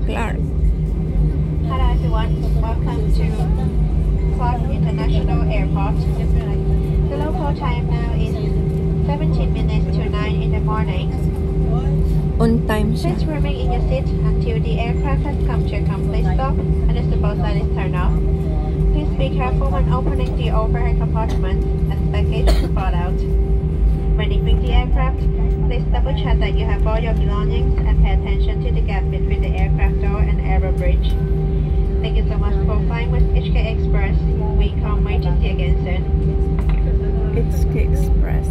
Clark. Hello everyone, welcome to Clark International Airport. The local time now is 17 minutes to 9 in the morning. On time siya. Please remain in your seat until the aircraft has come to a complete stop and the seatbelt sign is turned off. Please be careful when opening the overhead compartment as baggage is brought out. When leaving the aircraft, please double check that you have all your belongings and pay attention to the gap between the aircraft door and aero bridge. Thank you so much for flying with HK Express. We can't wait to see you again soon. HK Express.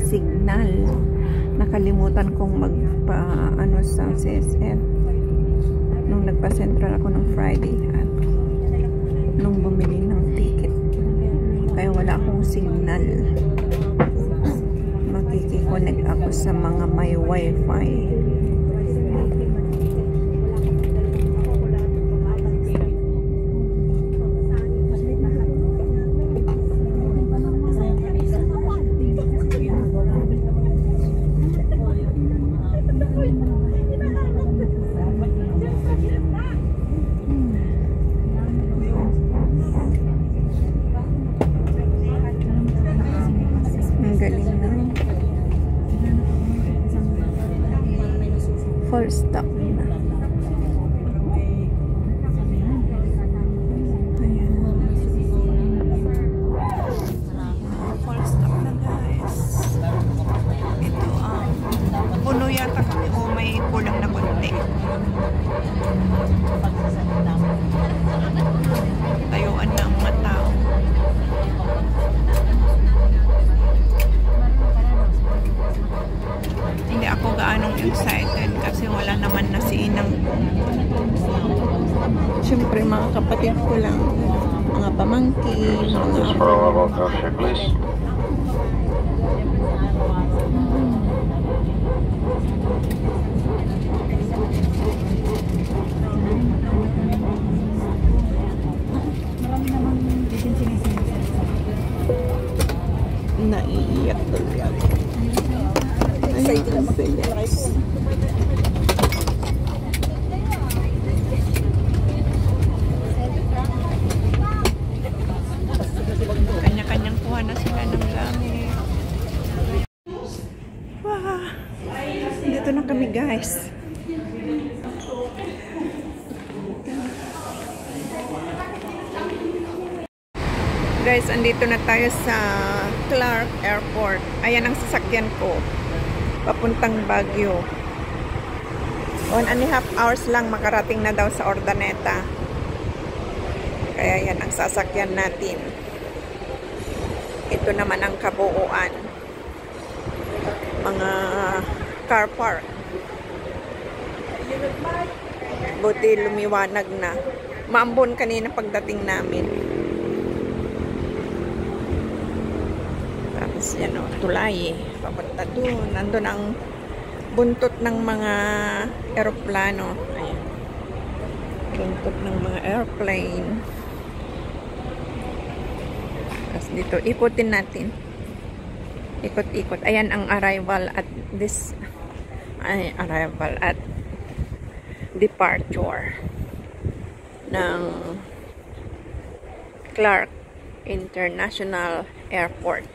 Signal. Nakalimutan kong magpa-ano sa CSF nung nagpa-central ako ng Friday at nung bumili ng ticket. Kaya wala akong signal. Makikiconnect ako sa mga may wifi. First stop na. Ayan. First stop na guys. Ito puno yata o may kulang na konti. Tayuan na ang mga tao. Hindi ako gaanong excited kasi wala naman na si Inang. Siyempre mga kapatid ko lang, mga pamangkin, mga naiiyak tuloy ako. Excited ako. kami, guys. Guys, andito na tayo sa Clark Airport. Ayan ang sasakyan ko. Papuntang Baguio. 1.5 hours lang makarating na daw sa Urdaneta. Kaya yan ang sasakyan natin. Ito naman ang kabuuan. Mga car park. Buti lumiwanag na. Maambon kanina pagdating namin. Tapos yan o, tulay. Papunta doon. Nandun ang buntot ng mga eroplano. Ayan. Buntot ng mga airplane. Tapos dito, ikutin natin. Ikot-ikot. Ayan ang arrival at arrival at departure ng Clark International Airport.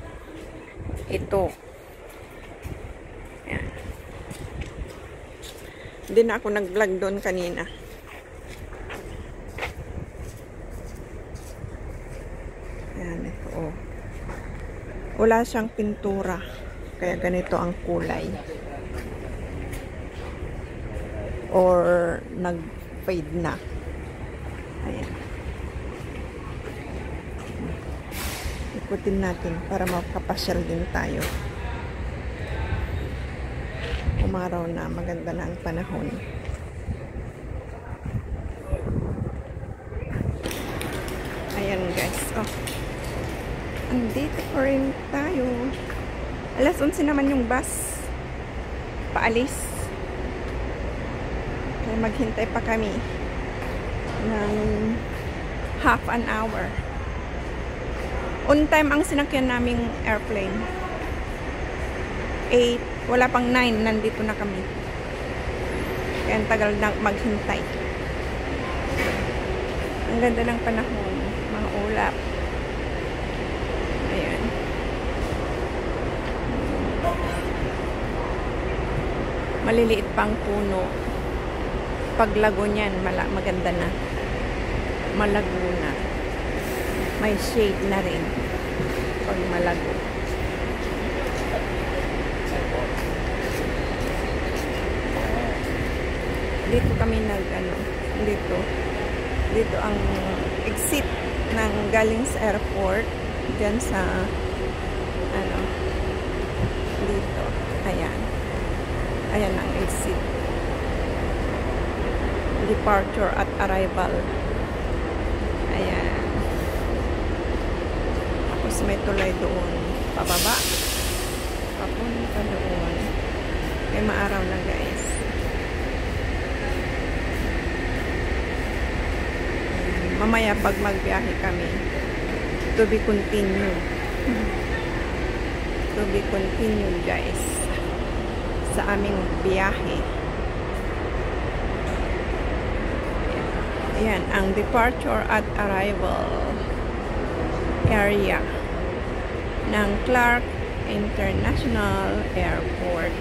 Ito. Ayan. Hindi na ako nag-vlog doon kanina. Ayan, ito oh. Wala siyang pintura. Kaya ganito ang kulay. Or nag-fade na. Ayan. Ikutin natin para makapasyal din tayo. Umaraw na, maganda na ang panahon. Ayan guys, oh. Andito pa rin tayo. Alas 11 naman yung bus. Paalis. Kaya maghintay pa kami ng half an hour. On time ang sinakyan naming airplane. 8, wala pang 9, nandito na kami. Kaya ang tagal na maghintay. Ang ganda ng panahon, mga ulap. Ayan. Maliliit pang puno. Paglago niyan, maganda na. Malago na. May shade na rin pag malago. Dito kami dito ang exit ng galing sa airport, diyan sa dito. Ayan ang exit. Departure at arrival. Ayan. May tulay doon pababa papunta doon. May maaraw na guys. Mamaya pag magbiyahe kami, to be continued guys sa aming biyahe. Ayan ang departure at arrival area ng Clark International Airport.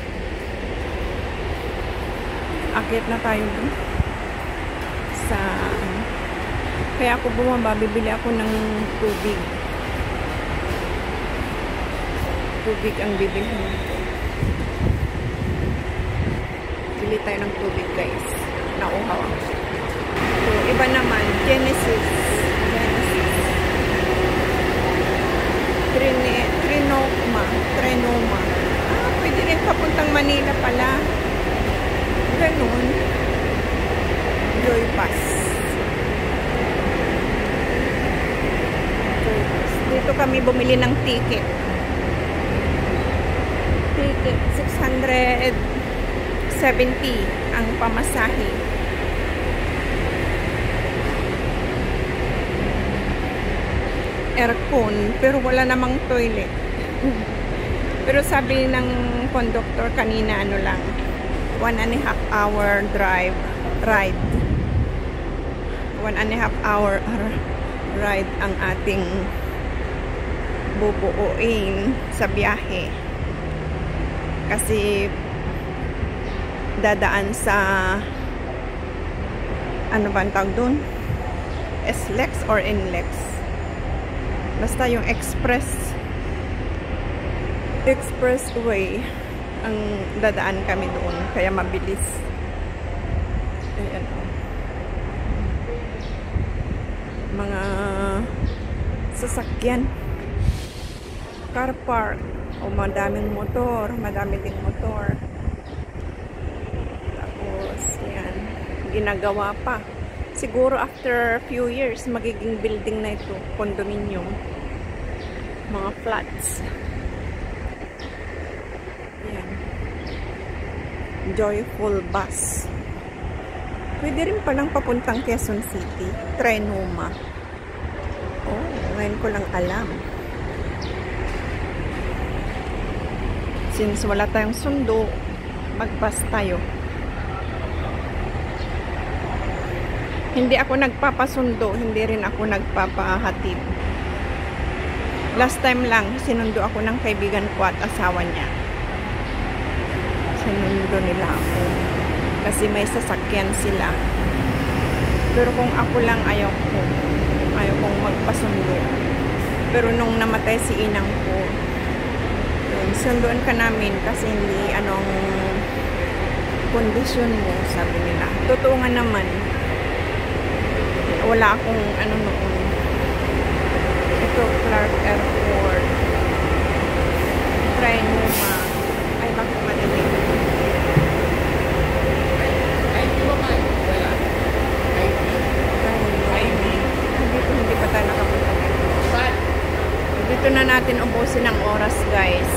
Akyat na tayo dun sa kaya ako bumaba, bibili ako ng tubig. Tubig ang bibilhin. Bili tayo ng tubig guys. Nauhaw. So, iba naman, Genesis. Trinoma. Pwede rin papuntang Manila pala. Ganun. Joy Pass. Dito kami bumili ng ticket. Ticket 670 ang pamasahe. Aircon, pero wala namang toilet. Pero sabi ng conductor kanina, 1.5 hour ride. 1.5 hour ride ang ating bubuuin sa biyahe. Kasi dadaan sa ano ba ang tawag doon? SLEX or NLEX. Basta yung expressway ang dadaan kami doon, kaya mabilis. Ayan, mga sasakyan, car park, o madaming motor, madami ding motor. Tapos yan, ginagawa pa. Siguro after few years magiging building na ito, condominium, mga flats. Yan, Joyful Bus. Pwede rin palang papuntang Quezon City, Trinoma. Oh, ngayon ko lang alam. Since wala tayong sundo, mag-bus tayo. Hindi ako nagpapasundo, hindi rin ako nagpapahatid. Last time lang, sinundo ako ng kaibigan ko at asawa niya. Sinundo nila ako. Kasi may sasakyan sila. Pero kung ako lang, ayaw kong magpasundo. Pero nung namatay si inang ko, sunduan ka namin kasi hindi anong kondisyon mo, sabi nila. Totoo nga naman. Wala akong ano noon. Ito, Clark Airport. Trinoma. Ay, bakit madilim? Hindi pa tayo nakapunta dito. Dito na natin ubusin ang oras, guys.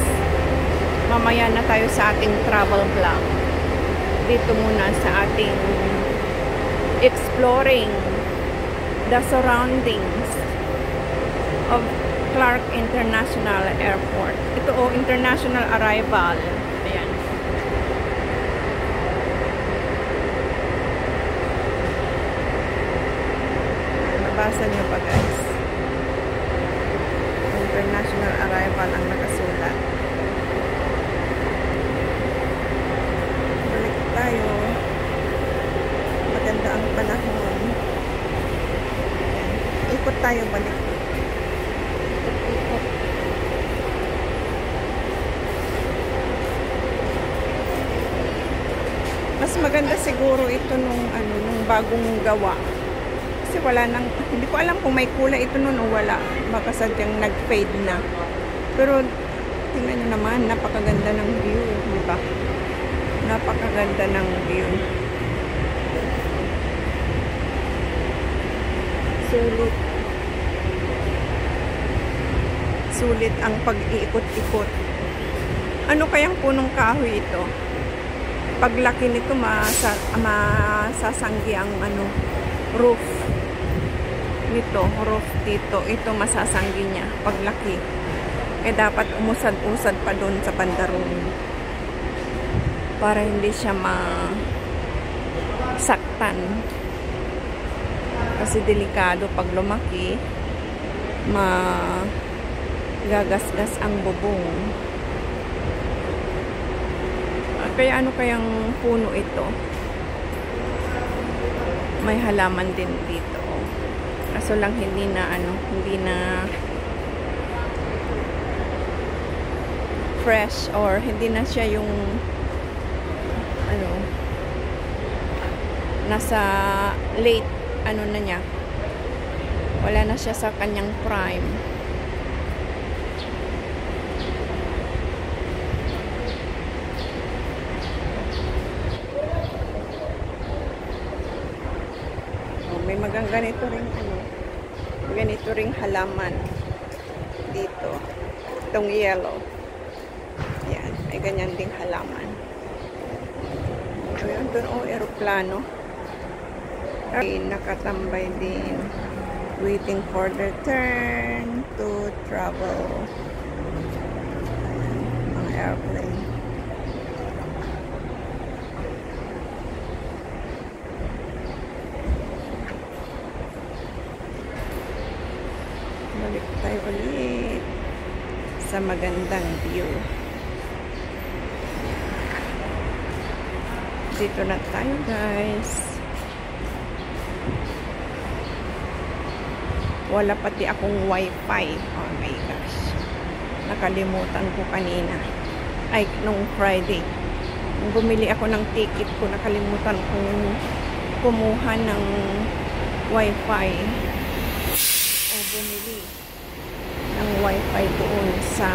Mamaya na tayo sa ating travel vlog. Dito muna sa ating exploring the surroundings of Clark International Airport. Ito international arrival. Ayan. Nabasa niyo pa, guys. International arrival ang nakasulat. Balik tayo. Maganda ang panahon. Ikot tayo, balik. Ikot. Mas maganda siguro ito nung bagong gawa. Kasi wala nang, hindi ko alam kung may kulay ito nun o wala. Baka sadyang nag-fade na. Pero tingnan nyo naman, napakaganda ng view, di ba? Napakaganda ng view. Sulit. Sulit ang pag-iikot-ikot. Ano kayang punong kahoy ito? Paglaki nito masasanggi ang roof nito, roof dito. Ito masasanggi niya paglaki. Kaya dapat umusad-usad pa doon sa bandarong para hindi siya masaktan. Kasi delikado pag lumaki, gagasgas ang bubong. Kaya ano kayang puno ito? May halaman din dito. Kaso lang hindi na fresh, or hindi na siya yung nasa late na niya. Wala na siya sa kanyang prime. May ganito ring halaman dito. Itong yellow. Yan, may ganyan ding halaman. Ayun, doon aeroplano. Ay, nakatambay din. Waiting for their turn to travel. Ang airplane. Balik tayo ulit sa magandang view. Nandito na tayo, guys. Wala pati akong wifi. Oh my gosh. Nakalimutan ko kanina. Ay, nung Friday. Nung bumili ako ng ticket ko, nakalimutan kong kumuha ng wifi. O bumili ng wifi doon sa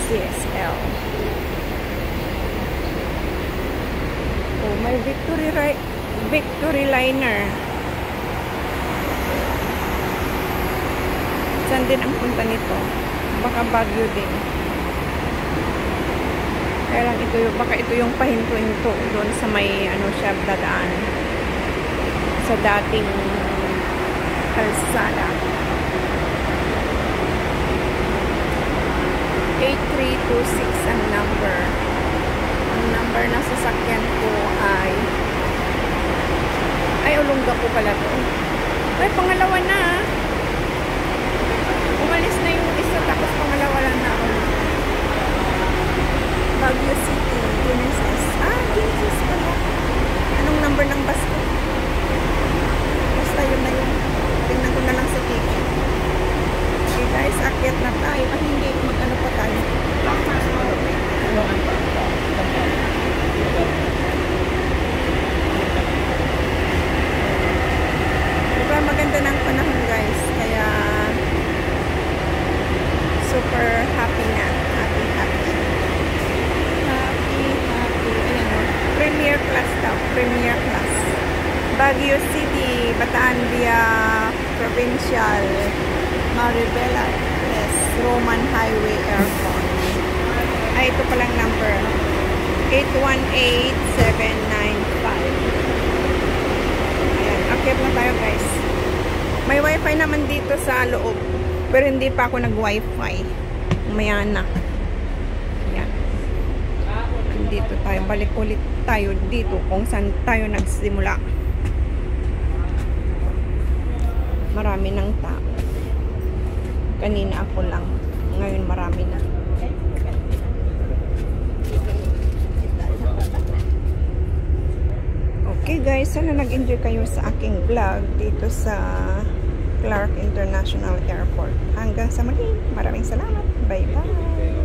CSL. Oh, may Victory Liner. Saan din ang punta nito? Baka Baguio din. Kaya lang ito, baka ito yung pahinto-hinto doon sa may ano siya dadaan. Sa dating kalsada. 8326 ang number. Ang number ng sasakyan ko ay Olonga po pala to. Ay, pangalawa na. Umalis na yung isa tapos pangalawa lang na ako. Baguio City, Genesis. Genesis pala. Anong number ng bus ko? Basta yun na yun. Tingnan ko na lang sa ticket. Okay guys, akyat na tayo. Hindi, mag-ano pa tayo. Diba maganda ng panahon guys. Kaya super happy na. Happy. Ayan o. Premier class daw. Premier class. Baguio City, Bataan via Provincial, Maribela, yes, Roman Highway Airport. Ay, ito palang number. 818795. Ayan, akyat na tayo guys. May wifi naman dito sa loob. Pero hindi pa ako nag-wifi. Maya na. Ayan. Dito tayo. Balik ulit tayo dito kung saan tayo nagsimula. Marami ng tao. Kanina ako lang. Ngayon marami na. Okay guys, sana nag-enjoy kayo sa aking vlog dito sa Clark International Airport. Hanggang sa muli. Maraming salamat. Bye bye.